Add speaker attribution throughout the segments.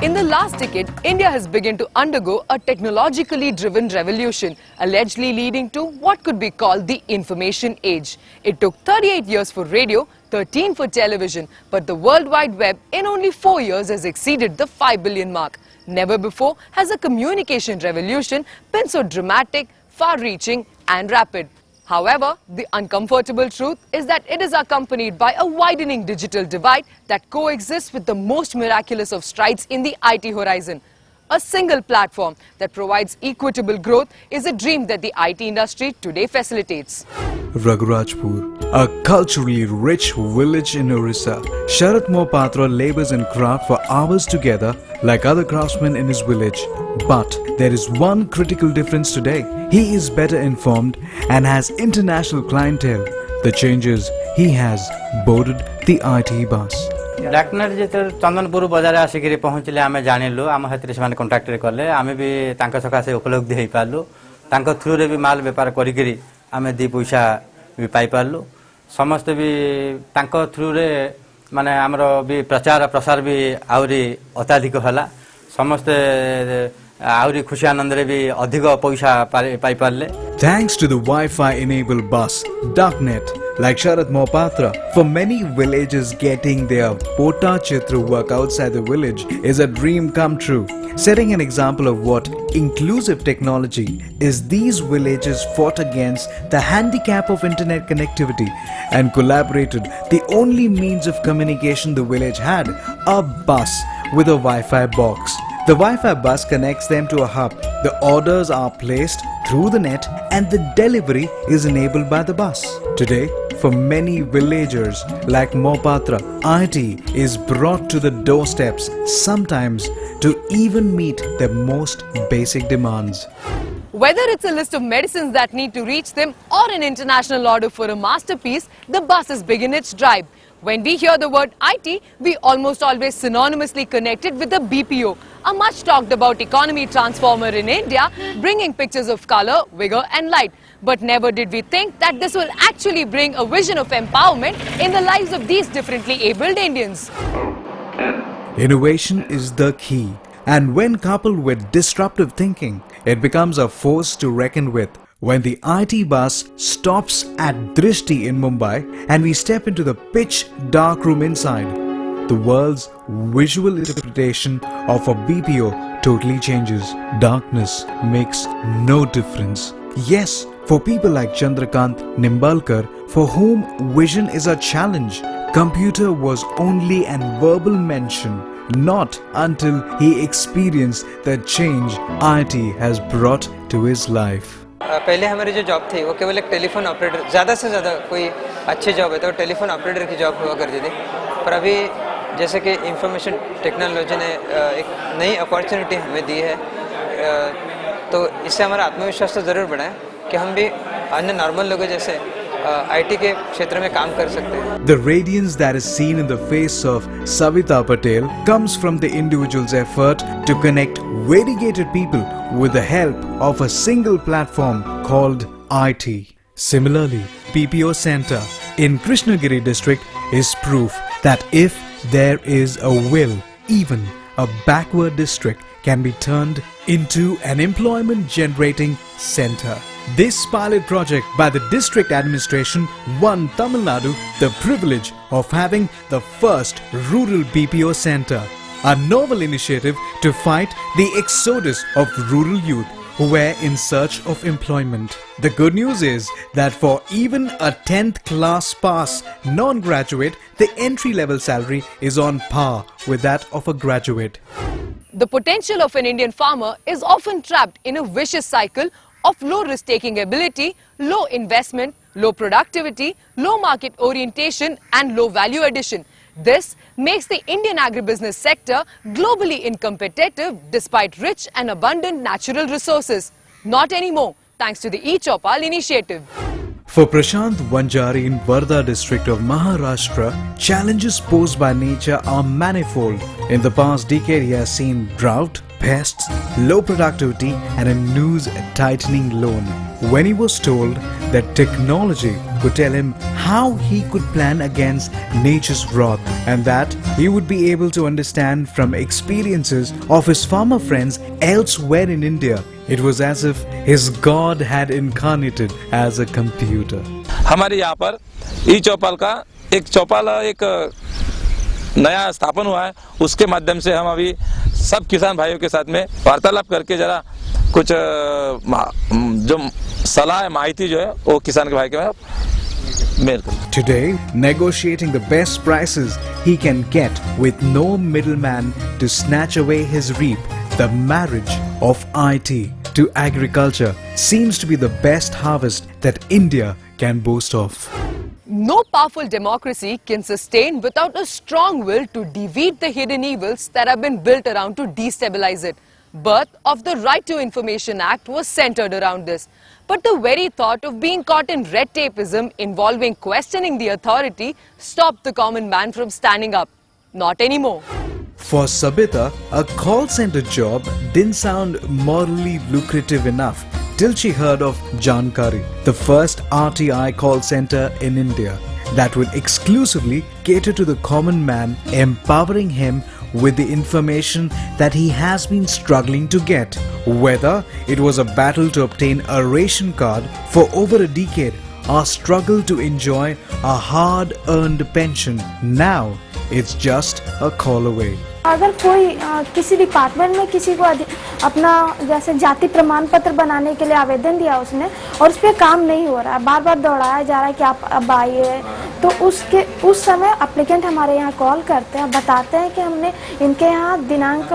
Speaker 1: In the last decade, India has begun to undergo a technologically driven revolution, allegedly leading to what could be called the information age. It took 38 years for radio, 13 for television, but the World Wide Web in only 4 years has exceeded the 5 billion mark. Never before has a communication revolution been so dramatic, far-reaching and rapid. However, the uncomfortable truth is that it is accompanied by a widening digital divide that coexists with the most miraculous of strides in the IT horizon. A single platform that provides equitable growth is a dream that the IT industry today facilitates.
Speaker 2: Raghurajpur, a culturally rich village in Orissa. Sharat Mohapatra labors in craft for hours together like other craftsmen in his village. But there is one critical difference today. He is better informed and has international clientele. The changes he has boarded the IT bus.
Speaker 3: Doctor जेते चंदनपुर बाजार आसिक पहुँचले आम जानिलु आम हाथ से contractor कले आम भी सकाशे उपलब्धि हो पार्लु थ्रू रे भी माल बेपार करी आम दी पैसा भी पाई पार्लु समस्ते भी थ्रू रे माने आमर भी प्रचार प्रसार भी आउरी अत्याधिक होला समस्ते आउरी खुशी आनंद रे भी अधिक पैसा पाई Parle.
Speaker 2: Thanks to the Wi-Fi enabled bus, Darknet, like Sharat Mohapatra, for many villages getting their Pota Chitra work outside the village is a dream come true. Setting an example of what inclusive technology is, these villages fought against the handicap of internet connectivity and collaborated the only means of communication the village had, a bus with a Wi-Fi box. The Wi-Fi bus connects them to a hub. The orders are placed through the net and the delivery is enabled by the bus. Today, for many villagers like Mohapatra, IT is brought to the doorsteps, sometimes to even meet their most basic demands.
Speaker 1: Whether it's a list of medicines that need to reach them or an international order for a masterpiece, the bus has begun its drive. When we hear the word IT, we almost always synonymously connect it with the BPO, a much talked about economy transformer in India, bringing pictures of color, vigor and light. But never did we think that this will actually bring a vision of empowerment in the lives of these differently abled Indians.
Speaker 2: Innovation is the key, and when coupled with disruptive thinking, it becomes a force to reckon with. When the IT bus stops at Drishti in Mumbai and we step into the pitch dark room inside, the world's visual interpretation of a BPO totally changes. Darkness makes no difference. Yes, for people like Chandrakant Nimbalkar, for whom vision is a challenge, computer was only an verbal mention. Not until he experienced the change IT has brought to his life.
Speaker 4: पहले हमारी जो job थी वो केवल एक telephone operator, ज़्यादा से ज़्यादा कोई अच्छी जॉब है तो टेलीफोन ऑपरेटर की जॉब हुआ करती थी. पर अभी जैसे कि इंफॉर्मेशन टेक्नोलॉजी ने एक नई अपॉर्चुनिटी हमें दी है, तो इससे हमारा आत्मविश्वास तो ज़रूर बढ़ा है कि हम भी अन्य नॉर्मल लोगों जैसे IT के क्षेत्र में काम कर सकते हैं.
Speaker 2: The radiance that is seen in the face of Savita Patel comes from the individual's effort to connect variegated people with the help of a single platform called IT. Similarly, PPO Center in Krishnagiri district is proof that if there is a will, even a backward district can be turned into an employment generating center. This pilot project by the district administration won Tamil Nadu the privilege of having the first rural BPO center, a novel initiative to fight the exodus of rural youth who were in search of employment. The good news is that for even a 10th class pass non-graduate, the entry-level salary is on par with that of a graduate.
Speaker 1: The potential of an Indian farmer is often trapped in a vicious cycle of low risk-taking ability, low investment, low productivity, low market orientation and low value addition. This makes the Indian agribusiness sector globally uncompetitive despite rich and abundant natural resources. Not anymore, thanks to the eChaupal initiative.
Speaker 2: For Prashant Vanjari in Wardha district of Maharashtra, challenges posed by nature are manifold. In the past decade, he has seen drought, pests, low productivity and a news tightening loan. when he was told that technology could tell him how he could plan against nature's wrath, and that he would be able to understand from experiences of his farmer friends elsewhere in India. It was as if his God had incarnated as a computer.
Speaker 5: हमारे यहाँ पर ई चौपाल का एक चौपाल एक नया स्थापन हुआ है, उसके माध्यम से हम अभी सब किसान भाइयों के साथ में वार्तालाप करके जरा कुछ जो सलाह माहिती जो है वो किसान के भाई के मेल कर।
Speaker 2: Today, negotiating the best prices he can get with no middleman to snatch away his reap, the marriage of IT to agriculture seems to be the best harvest that India can boast of.
Speaker 1: No powerful democracy can sustain without a strong will to defeat the hidden evils that have been built around to destabilize it. Birth of the Right to Information Act was centered around this. But the very thought of being caught in red tapeism involving questioning the authority stopped the common man from standing up. Not anymore.
Speaker 2: For Sabita, a call center job didn't sound morally lucrative enough till she heard of Jankari, the first RTI call center in India that would exclusively cater to the common man, empowering him with the information that he has been struggling to get. Whether it was a battle to obtain a ration card for over a decade or struggle to enjoy a hard-earned pension, now it's just a call away.
Speaker 6: अगर कोई किसी department में किसी को अपना जैसे जाति प्रमाण पत्र बनाने के लिए आवेदन दिया उसने और उस पर काम नहीं हो रहा है, बार बार दौड़ाया जा रहा है कि आप अब आइए, तो उस समय एप्लीकेंट हमारे यहाँ कॉल करते हैं, बताते हैं कि हमने इनके यहाँ दिनांक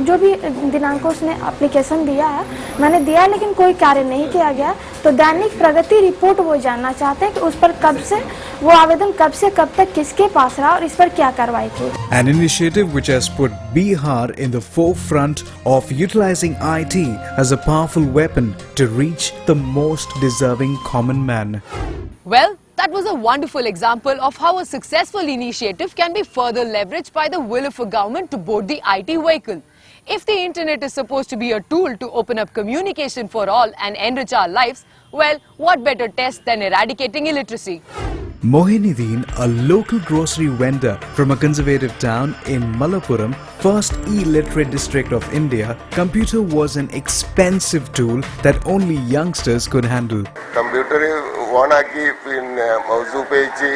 Speaker 6: जो भी दिनांक उसने एप्लीकेशन दिया है मैंने दिया है लेकिन कोई कार्य नहीं किया गया, तो दैनिक प्रगति रिपोर्ट वो जानना चाहते हैं कि उस पर कब से वो आवेदन कब से कब तक किसके पास रहा और इस पर क्या कार्रवाई की।
Speaker 2: An initiative which has put Bihar in the forefront of utilizing IT as a powerful weapon to reach the most deserving common man.
Speaker 1: Well, that was a wonderful example of how a successful initiative can be further leveraged by the will of a government to board the IT vehicle. If the internet is supposed to be a tool to open up communication for all and enrich our lives, well, what better test than eradicating illiteracy?
Speaker 2: Mohinideen, a local grocery vendor from a conservative town in Malappuram, first illiterate district of India, computer was an expensive tool that only youngsters could handle.
Speaker 7: Computer on ആക്കി പിന്നെ mouse ഉപയോഗിച്ച്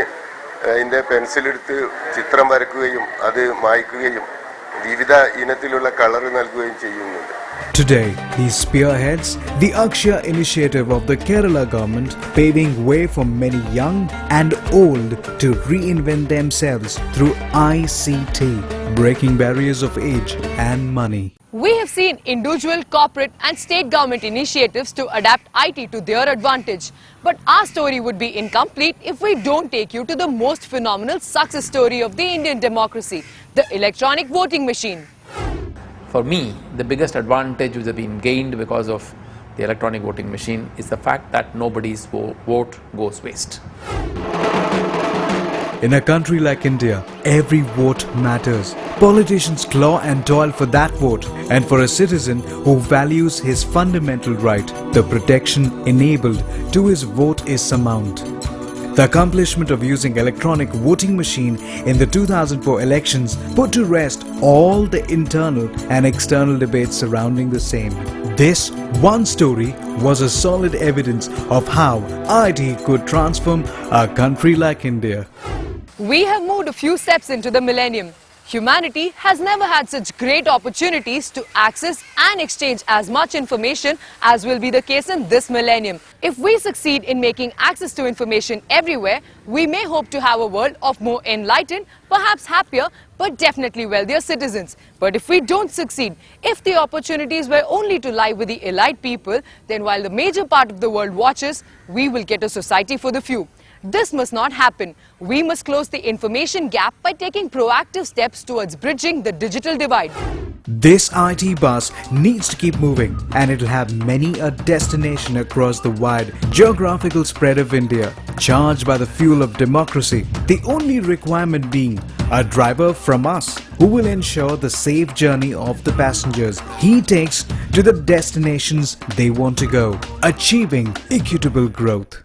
Speaker 7: അതിന്റെ pencil എടുത്ത് ചിത്രം വരയ്ക്കുകയും അത് മായ്ക്കുകയും വിവിധ ഇനത്തിലുള്ള colour നൽകുകയും ചെയ്യുന്നുണ്ട്.
Speaker 2: Today, he spearheads the Akshaya initiative of the Kerala government, paving way for many young and old to reinvent themselves through ICT, breaking barriers of age and money.
Speaker 1: We have seen individual, corporate and state government initiatives to adapt IT to their advantage. But our story would be incomplete if we don't take you to the most phenomenal success story of the Indian democracy, the electronic voting machine.
Speaker 8: For me, the biggest advantage which has been gained because of the electronic voting machine is the fact that nobody's vote goes waste.
Speaker 2: In a country like India, every vote matters. Politicians claw and toil for that vote, and for a citizen who values his fundamental right, the protection enabled to his vote is surmount. The accomplishment of using electronic voting machine in the 2004 elections put to rest all the internal and external debates surrounding the same. This one story was a solid evidence of how IT could transform a country like India.
Speaker 1: We have moved a few steps into the millennium. Humanity has never had such great opportunities to access and exchange as much information as will be the case in this millennium. If we succeed in making access to information everywhere, we may hope to have a world of more enlightened, perhaps happier, but definitely wealthier citizens. But if we don't succeed, if the opportunities were only to lie with the elite people, then while the major part of the world watches, we will get a society for the few. This must not happen. We must close the information gap by taking proactive steps towards bridging the digital divide.
Speaker 2: This IT bus needs to keep moving, and it'll have many a destination across the wide geographical spread of India, charged by the fuel of democracy, the only requirement being a driver from us who will ensure the safe journey of the passengers he takes to the destinations they want to go, achieving equitable growth.